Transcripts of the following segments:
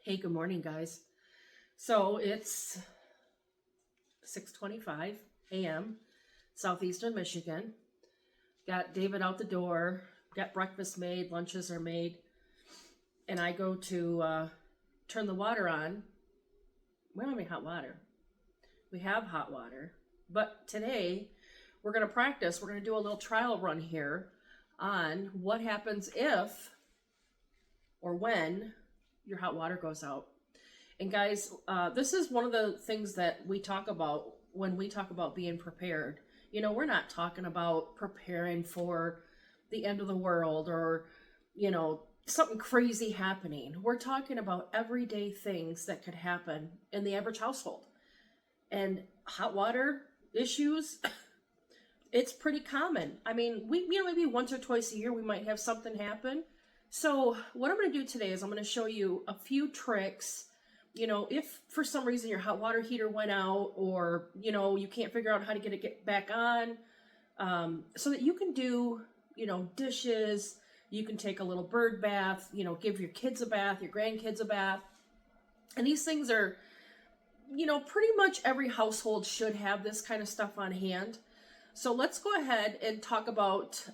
Hey, good morning, guys. So it's 6:25 a.m. Southeastern Michigan. Got David out the door, got breakfast made, lunches are made, and I go to turn the water on. We don't have any hot water. We have hot water, but today we're going to practice. We're going to do a little trial run here on what happens if or when your hot water goes out. And guys, this is one of the things that we talk about when we talk about being prepared. You know, we're not talking about preparing for the end of the world or, you know, something crazy happening. We're talking about everyday things that could happen in the average household. And hot water issues, it's pretty common. I mean, maybe once or twice a year we might have something happen. So what I'm going to do today is I'm going to show you a few tricks. You know, if for some reason your hot water heater went out, or, you know, you can't figure out how to get it back on, so that you can do, you know, dishes, you can take a little bird bath, you know, give your kids a bath, your grandkids a bath. And these things are, you know, pretty much every household should have this kind of stuff on hand. So let's go ahead and talk about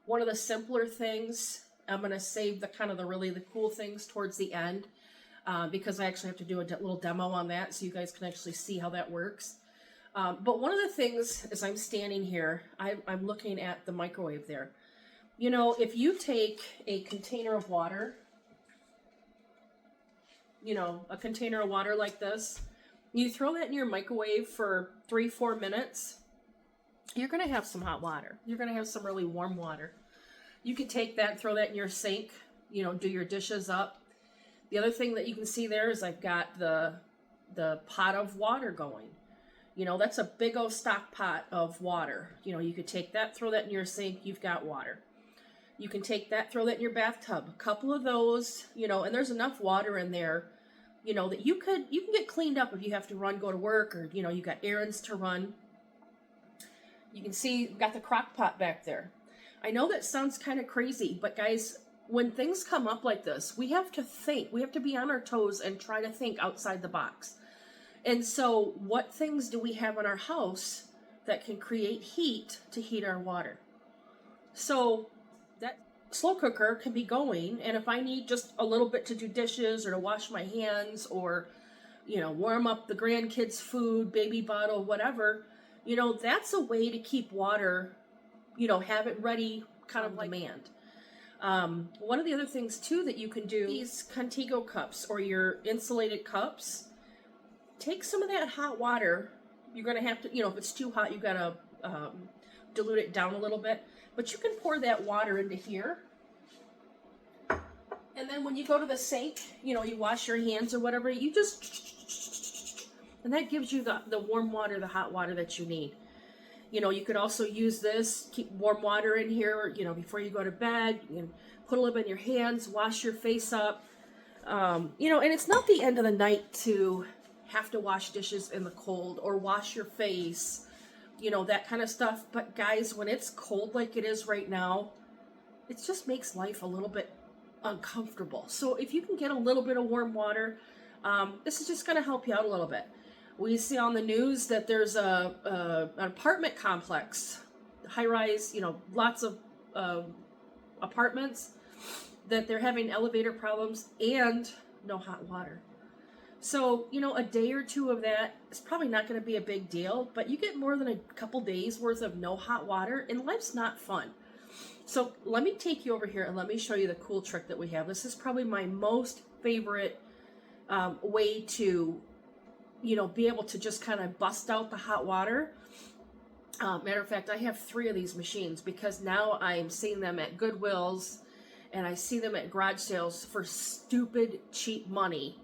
one of the simpler things. I'm going to save the really cool things towards the end. Because I actually have to do a little demo on that so you guys can actually see how that works. But one of the things, as I'm standing here, I'm looking at the microwave there. You know, if you take a container of water, you know, a container of water like this, you throw that in your microwave for 3-4 minutes, you're going to have some hot water. You're going to have some really warm water. You could take that, throw that in your sink, you know, do your dishes up. The other thing that you can see there is I've got the pot of water going. You know, that's a big old stock pot of water. You know, you could take that, throw that in your sink, you've got water. You can take that, throw that in your bathtub. A couple of those, you know, and there's enough water in there, you know, that you can get cleaned up if you have to go to work, or, you know, you got errands to run. You can see you've got the crock pot back there. I know that sounds kind of crazy, but guys, when things come up like this, we have to think. We have to be on our toes and try to think outside the box. And so what things do we have in our house that can create heat to heat our water? So that slow cooker can be going, and if I need just a little bit to do dishes or to wash my hands, or, you know, warm up the grandkids' food, baby bottle, whatever, you know, that's a way to keep water, you know, have it ready kind of like demand. One of the other things too that you can do, these Contigo cups or your insulated cups, take some of that hot water. You're going to have to, you know, if it's too hot, you got to dilute it down a little bit, but you can pour that water into here. And then when you go to the sink, you know, you wash your hands or whatever, you just, and that gives you the warm water, the hot water that you need. You know, you could also use this, keep warm water in here, you know, before you go to bed. You can put a little bit in your hands, wash your face up. You know, and it's not the end of the night to have to wash dishes in the cold or wash your face, you know, that kind of stuff. But guys, when it's cold like it is right now, it just makes life a little bit uncomfortable. So if you can get a little bit of warm water, this is just going to help you out a little bit. We see on the news that there's an apartment complex, high-rise, you know, lots of apartments, that they're having elevator problems and no hot water. So, you know, a day or two of that is probably not going to be a big deal, but you get more than a couple days worth of no hot water, and life's not fun. So let me take you over here and let me show you the cool trick that we have. This is probably my most favorite way to, you know, be able to just kind of bust out the hot water. Matter of fact, I have 3 of these machines because now I'm seeing them at Goodwills and I see them at garage sales for stupid cheap money.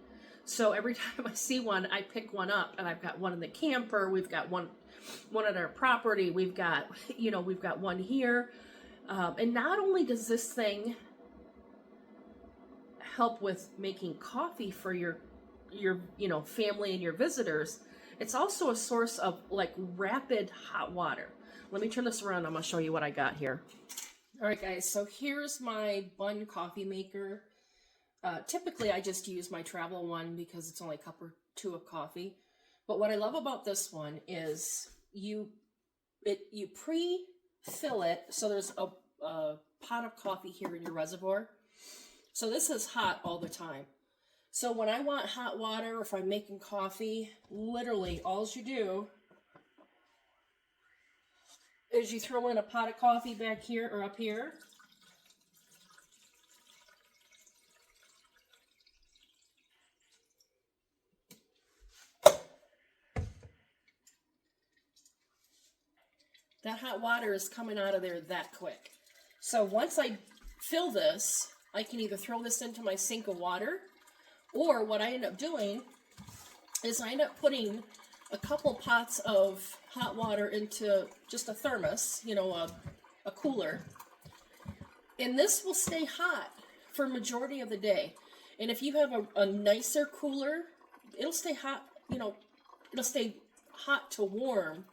So every time I see one, I pick one up, and I've got one in the camper. We've got one at our property. We've got, you know, we've got one here. And not only does this thing help with making coffee for your you know, family and your visitors, it's also a source of like rapid hot water. Let me turn this around. I'm going to show you what I got here. All right, guys. So here's my Bunn coffee maker. Typically, I just use my travel one because it's only a cup or two of coffee. But what I love about this one is you pre-fill it, so there's a pot of coffee here in your reservoir. So this is hot all the time. So when I want hot water, or if I'm making coffee, literally all you do is you throw in a pot of coffee back here or up here. That hot water is coming out of there that quick. So once I fill this, I can either throw this into my sink of water, or what I end up doing is I end up putting a couple pots of hot water into just a thermos, you know, a cooler. And this will stay hot for a majority of the day. And if you have a nicer cooler, it'll stay hot, you know, it'll stay hot to warm,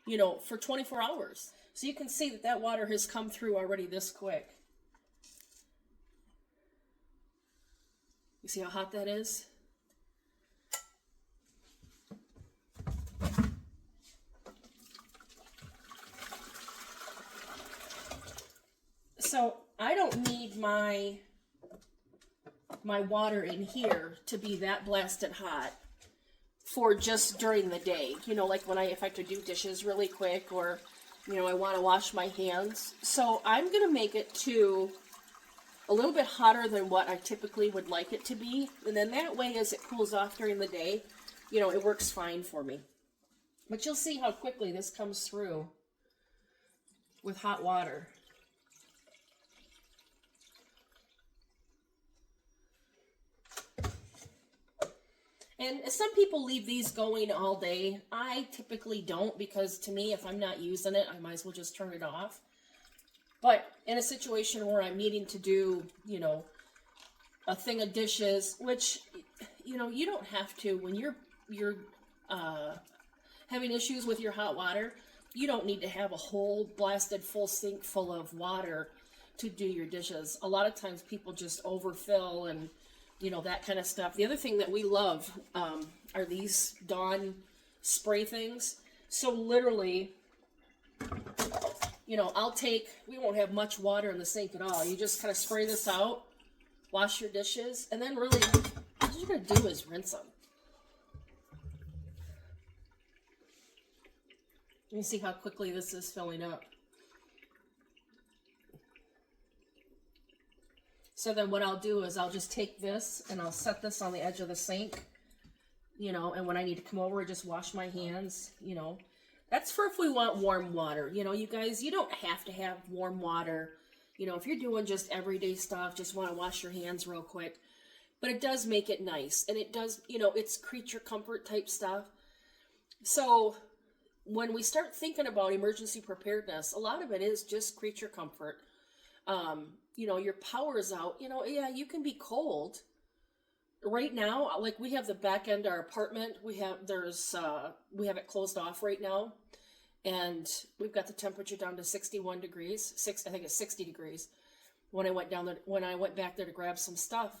you know, for 24 hours. So you can see that that water has come through already this quick. You see how hot that is? So I don't need my water in here to be that blasted hot for just during the day. You know, like when if I have to do dishes really quick, or, you know, I want to wash my hands. So I'm going to make it to a little bit hotter than what I typically would like it to be. And then that way, as it cools off during the day, you know, it works fine for me. But you'll see how quickly this comes through with hot water. And some people leave these going all day. I typically don't, because to me, if I'm not using it, I might as well just turn it off. But in a situation where I'm needing to do, you know, a thing of dishes, which, you know, you don't have to. When you're having issues with your hot water, you don't need to have a whole blasted full sink full of water to do your dishes. A lot of times people just overfill and, you know, that kind of stuff. The other thing that we love are these Dawn spray things. So literally, you know, we won't have much water in the sink at all. You just kind of spray this out, wash your dishes, and then really, what you're going to do is rinse them. You see how quickly this is filling up. So then what I'll do is I'll just take this and I'll set this on the edge of the sink, you know, and when I need to come over and just wash my hands, you know. That's for if we want warm water. You know, you guys, you don't have to have warm water. You know, if you're doing just everyday stuff, just want to wash your hands real quick. But it does make it nice. And it does, you know, it's creature comfort type stuff. So when we start thinking about emergency preparedness, a lot of it is just creature comfort. You know, your power is out. You know, yeah, you can be cold. Right now, like we have the back end of our apartment, we have it closed off right now, and we've got the temperature down to 61 degrees. I think it's 60 degrees. When I went back there to grab some stuff,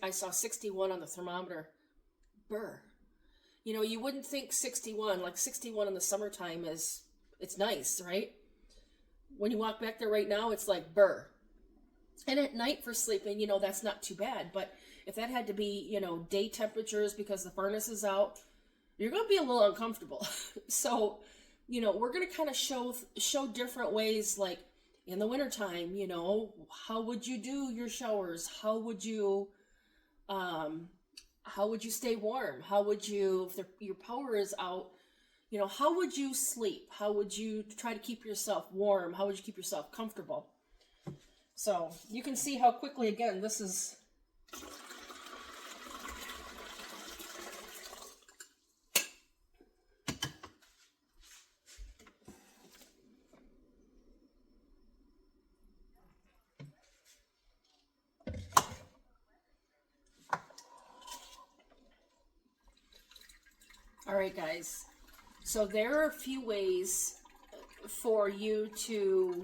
I saw 61 on the thermometer. Brr. You know, you wouldn't think 61, like 61 in the summertime it's nice, right? When you walk back there right now, it's like brr. And at night for sleeping, you know, that's not too bad, but if that had to be, you know, day temperatures because the furnace is out, you're going to be a little uncomfortable. So, you know, we're going to kind of show different ways, like in the wintertime, you know, how would you do your showers? How would you stay warm? How would you, if your power is out, you know, how would you sleep? How would you try to keep yourself warm? How would you keep yourself comfortable? So you can see how quickly, again, this is... All right, guys. So there are a few ways for you to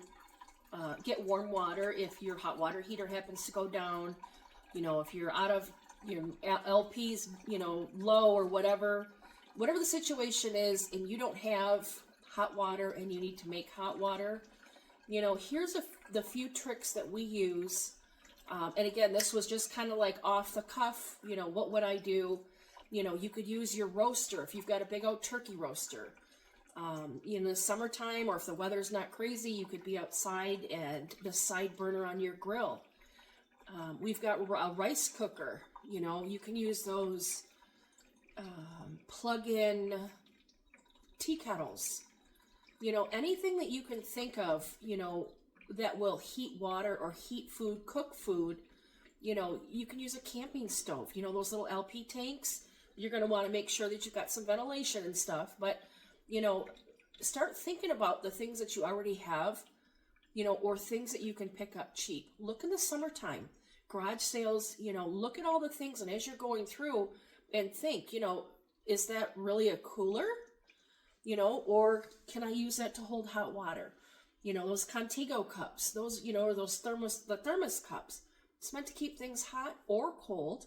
get warm water if your hot water heater happens to go down. You know, if you're out of your LPs, you know, low or whatever the situation is, and you don't have hot water and you need to make hot water, you know, here's the few tricks that we use. And again, this was just kind of like off the cuff, you know, what would I do? You know, you could use your roaster if you've got a big old turkey roaster. In the summertime, or if the weather's not crazy, you could be outside and the side burner on your grill. We've got a rice cooker. You know, you can use those plug-in tea kettles. You know, anything that you can think of, you know, that will heat water or heat food, cook food. You know, you can use a camping stove. You know, those little LP tanks. You're going to want to make sure that you've got some ventilation and stuff. But, you know, start thinking about the things that you already have, you know, or things that you can pick up cheap. Look in the summertime. Garage sales, you know, look at all the things, and as you're going through and think, you know, is that really a cooler? You know, or can I use that to hold hot water? You know, those Contigo cups, those, you know, or those the thermos cups. It's meant to keep things hot or cold.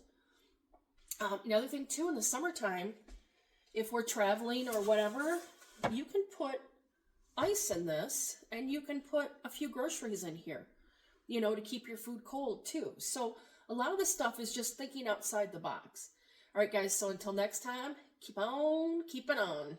Another thing too, in the summertime, if we're traveling or whatever, you can put ice in this, and you can put a few groceries in here, you know, to keep your food cold too. So a lot of this stuff is just thinking outside the box. All right, guys, so until next time, keep on keeping on.